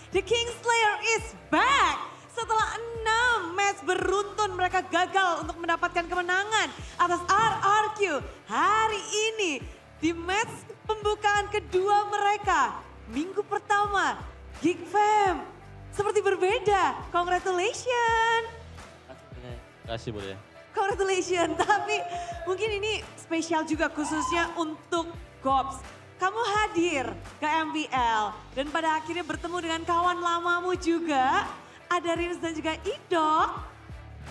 The Kingslayer is back. Setelah 6 match beruntun mereka gagal untuk mendapatkan kemenangan atas RRQ. Hari ini di match pembukaan kedua mereka, minggu pertama, Geek Fam seperti berbeda. Congratulations. Terima kasih Budi. Congratulations, tapi mungkin ini spesial juga khususnya untuk Gobs. Kamu hadir ke MPL dan pada akhirnya bertemu dengan kawan lamamu juga. Ada Rins dan juga Idok.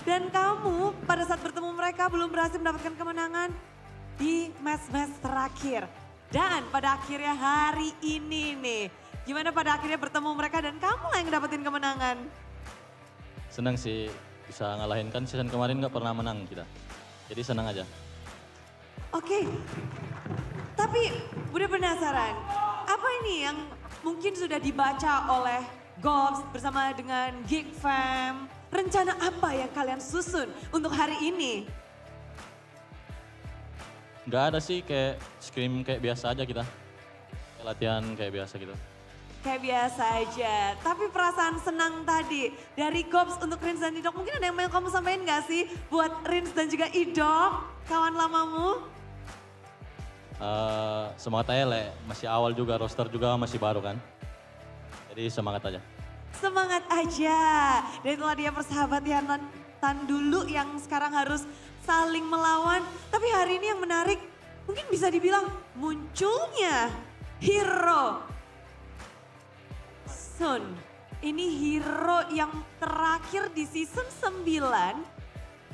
Dan kamu pada saat bertemu mereka belum berhasil mendapatkan kemenangan di match-match terakhir. Dan pada akhirnya hari ini nih, gimana pada akhirnya bertemu mereka dan kamu lah yang dapetin kemenangan? Senang sih bisa ngalahin, kan season kemarin nggak pernah menang kita. Jadi senang aja. Oke, tapi udah penasaran, apa ini yang mungkin sudah dibaca oleh Gobs bersama dengan Geek Fam? Rencana apa yang kalian susun untuk hari ini? Nggak ada sih, kayak scrim kayak biasa aja kita. Kayak latihan kayak biasa gitu. Kayak biasa aja, tapi perasaan senang tadi dari Gobs untuk Rins dan Idok. Mungkin ada yang mau kamu sampaikan gak sih buat Rins dan juga Idok, kawan lamamu? Semangat aja Le, masih awal juga, roster juga masih baru kan. Jadi semangat aja. Semangat aja. Dan itulah dia persahabatan dulu yang sekarang harus saling melawan. Tapi hari ini yang menarik, mungkin bisa dibilang munculnya hero Sun. Ini hero yang terakhir di season 9.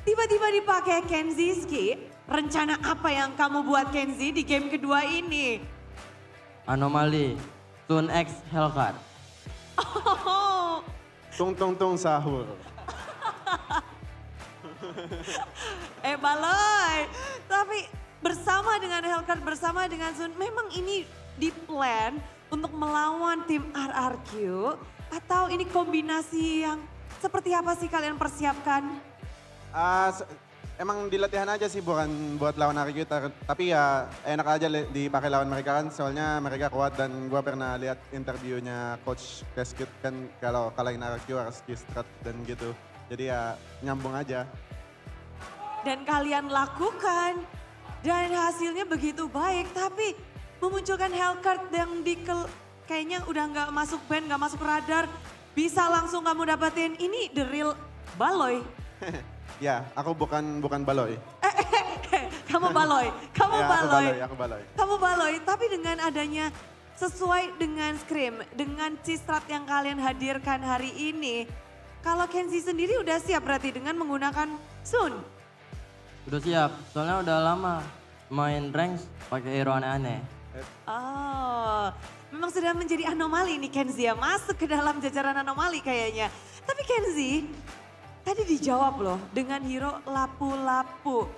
Tiba-tiba dipakai Kenziski. Rencana apa yang kamu buat Kenzi di game kedua ini? Anomali, Sun X Hellcat. Oh. Tung sahur. Baloy. Tapi bersama dengan Hellcat, bersama dengan Sun, memang ini di plan untuk melawan tim RRQ? Atau ini kombinasi yang seperti apa sih kalian persiapkan? Emang di latihan aja sih, bukan buat lawan RRQ, tapi ya enak aja dipakai lawan mereka kan, soalnya mereka kuat dan gua pernah lihat interviewnya Coach Keskut kan kalau kalahin RRQ harus strat dan gitu. Jadi ya nyambung aja. Dan kalian lakukan dan hasilnya begitu baik, tapi memunculkan Hellcat yang kayaknya udah nggak masuk band, nggak masuk radar, bisa langsung kamu dapetin. Ini the real Baloy. Ya, aku bukan Baloy. Kamu Baloy, kamu Ya, Baloy. aku Baloy. Kamu Baloy, tapi dengan adanya sesuai dengan Scream, dengan Cistrat yang kalian hadirkan hari ini, kalau Kenzi sendiri udah siap berarti dengan menggunakan Sun? Udah siap, soalnya udah lama main ranks pakai hero aneh-aneh. Oh, memang sudah menjadi anomali nih Kenzi ya, masuk ke dalam jajaran anomali kayaknya. Tapi Kenzi, tadi dijawab loh dengan hero lapu-lapu.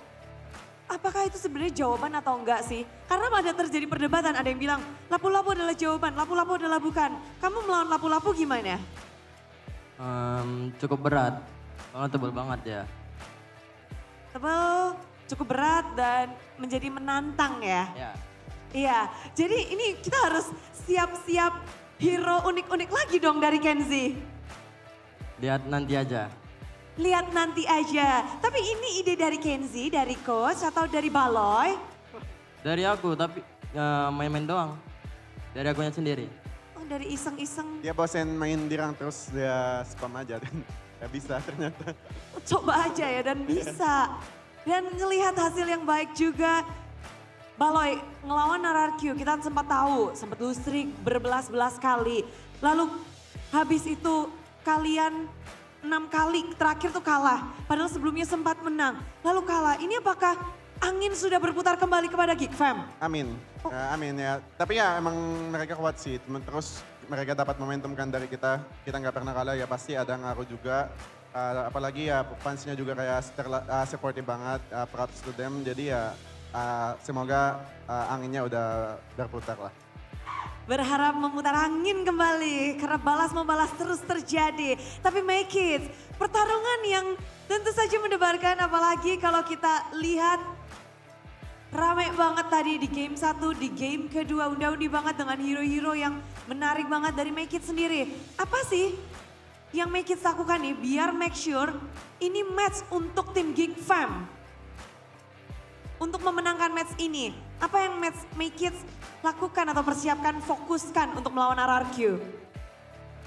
Apakah itu sebenarnya jawaban atau enggak sih? Karena ada terjadi perdebatan, ada yang bilang lapu-lapu adalah jawaban, lapu-lapu adalah bukan. Kamu melawan lapu-lapu gimana? Cukup berat, soalnya tebal banget ya. Tebal, cukup berat dan menjadi menantang ya? Ya. Iya, jadi ini kita harus siap-siap hero unik-unik lagi dong dari Kenzi. Lihat nanti aja. Lihat nanti aja. Tapi ini ide dari Kenzi, dari coach atau dari Baloy? Dari aku, tapi main-main doang. Dari akunya sendiri. Oh, dari iseng-iseng. Dia bosen main dirang terus dia spam aja dan gak bisa ternyata. Coba aja ya dan bisa. Dan ngelihat hasil yang baik juga. Baloy, ngelawan RRQ kita sempat tahu, sempat lustrik berbelas-belas kali. Lalu habis itu kalian 6 kali terakhir tuh kalah. Padahal sebelumnya sempat menang. Lalu kalah, ini apakah angin sudah berputar kembali kepada Geek Fam? Amin, amin ya. Tapi ya emang mereka kuat sih, terus mereka dapat momentum kan dari kita. Kita nggak pernah kalah ya, pasti ada ngaruh juga. Apalagi ya fansnya juga kayak supportive banget, props to them. Jadi ya semoga anginnya udah berputar lah. Berharap memutar angin kembali karena balas membalas terus terjadi. Tapi make it, pertarungan yang tentu saja mendebarkan apalagi kalau kita lihat Rame banget tadi di game 1, di game kedua, undi banget dengan hero-hero yang menarik banget dari Make It sendiri. Apa sih yang Make It lakukan nih biar make sure ini match untuk tim Geek Fam? Untuk memenangkan match ini, apa yang Make It lakukan atau persiapkan, fokuskan untuk melawan RRQ?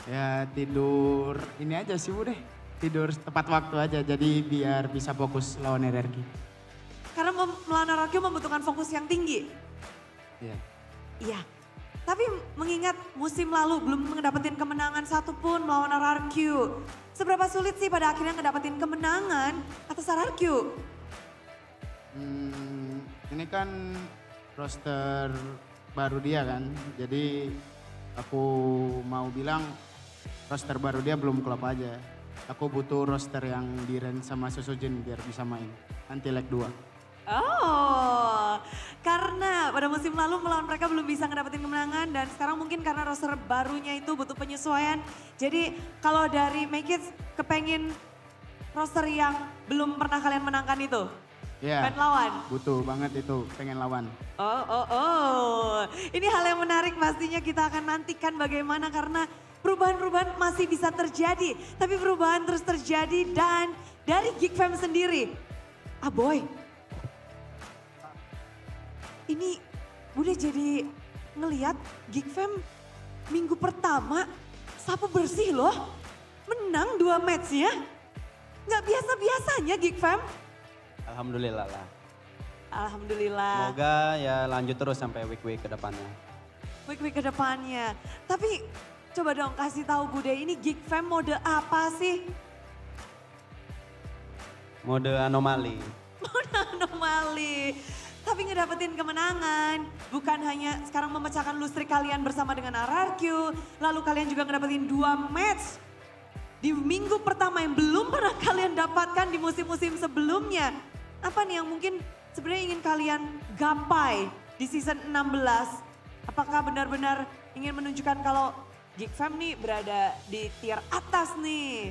Ya tidur ini aja sih Bu deh. Tidur tepat waktu aja jadi biar bisa fokus lawan RRQ. Karena melawan RRQ membutuhkan fokus yang tinggi. Iya. Iya. Tapi mengingat musim lalu belum ngedapetin kemenangan satupun melawan RRQ. Seberapa sulit sih pada akhirnya ngedapetin kemenangan atas RRQ? Ini kan roster baru dia kan. Jadi aku mau bilang roster baru dia belum klop aja. Aku butuh roster yang di range sama Susujin biar bisa main. Nanti leg 2. Oh, karena pada musim lalu melawan mereka belum bisa ngedapetin kemenangan dan sekarang mungkin karena roster barunya itu butuh penyesuaian. Jadi kalau dari Make It kepengen roster yang belum pernah kalian menangkan itu? Iya. Pengen lawan? Butuh banget itu, pengen lawan. Oh. Ini hal yang menarik pastinya kita akan nantikan bagaimana karena perubahan-perubahan masih bisa terjadi. Tapi perubahan terus terjadi dan dari Geek Fam sendiri. Boy. Ini udah jadi ngelihat Geek Fam minggu pertama sapu bersih loh. Menang 2 match-nya. Nggak biasa-biasanya Geek Fam. Alhamdulillah lah. Alhamdulillah. Semoga ya lanjut terus sampai week-week ke depannya. Week-week ke depannya. Tapi coba dong kasih tahu Bude, ini Geek Fam mode apa sih? Mode anomali. Mode anomali. Tapi ngedapetin kemenangan. Bukan hanya sekarang memecahkan lustrik kalian bersama dengan RRQ. Lalu kalian juga ngedapetin 2 match. Di minggu pertama yang belum pernah kalian dapatkan di musim-musim sebelumnya. Apa nih yang mungkin sebenarnya ingin kalian gapai di season 16? Apakah benar-benar ingin menunjukkan kalau Geek Fam nih berada di tier atas nih?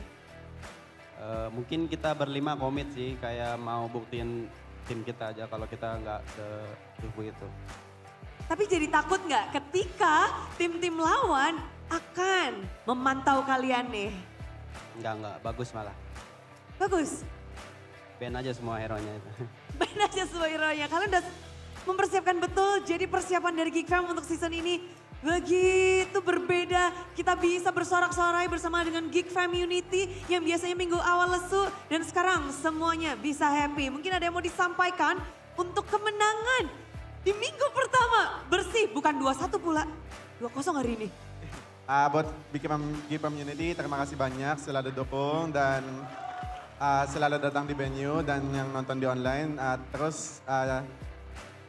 Mungkin kita berlima komit sih, kayak mau buktiin tim kita aja kalau kita nggak setuju itu. Tapi jadi takut nggak ketika tim-tim lawan akan memantau kalian nih? Enggak, bagus malah. Bagus. Ban aja semua hero-nya itu. Ban aja semua hero-nya. Kalian udah mempersiapkan betul, jadi persiapan dari Geek Fam untuk season ini begitu berbeda. Kita bisa bersorak-sorai bersama dengan Geek Fam Unity yang biasanya minggu awal lesu dan sekarang semuanya bisa happy. Mungkin ada yang mau disampaikan untuk kemenangan di minggu pertama. Bersih, bukan 2-1 pula, 2-0 hari ini. Buat Geek Fam Unity, terima kasih banyak selalu dukung dan selalu datang di venue dan yang nonton di online. Terus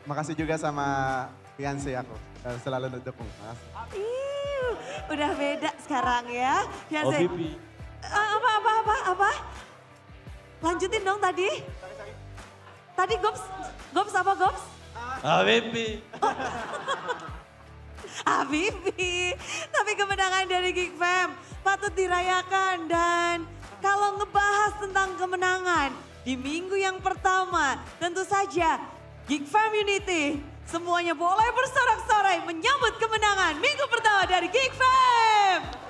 makasih juga sama fiancé aku, selalu dukung. Udah beda sekarang ya. Fiancé. OVP. Apa? Lanjutin dong tadi. Tadi Gops apa Gops? Habibi. Habibi. Tapi kemenangan dari Geek Fam patut dirayakan dan kalau ngebahas tentang kemenangan di minggu yang pertama tentu saja Geek Fam Unity semuanya boleh bersorak-sorai menyambut kemenangan minggu pertama dari Geek Fam.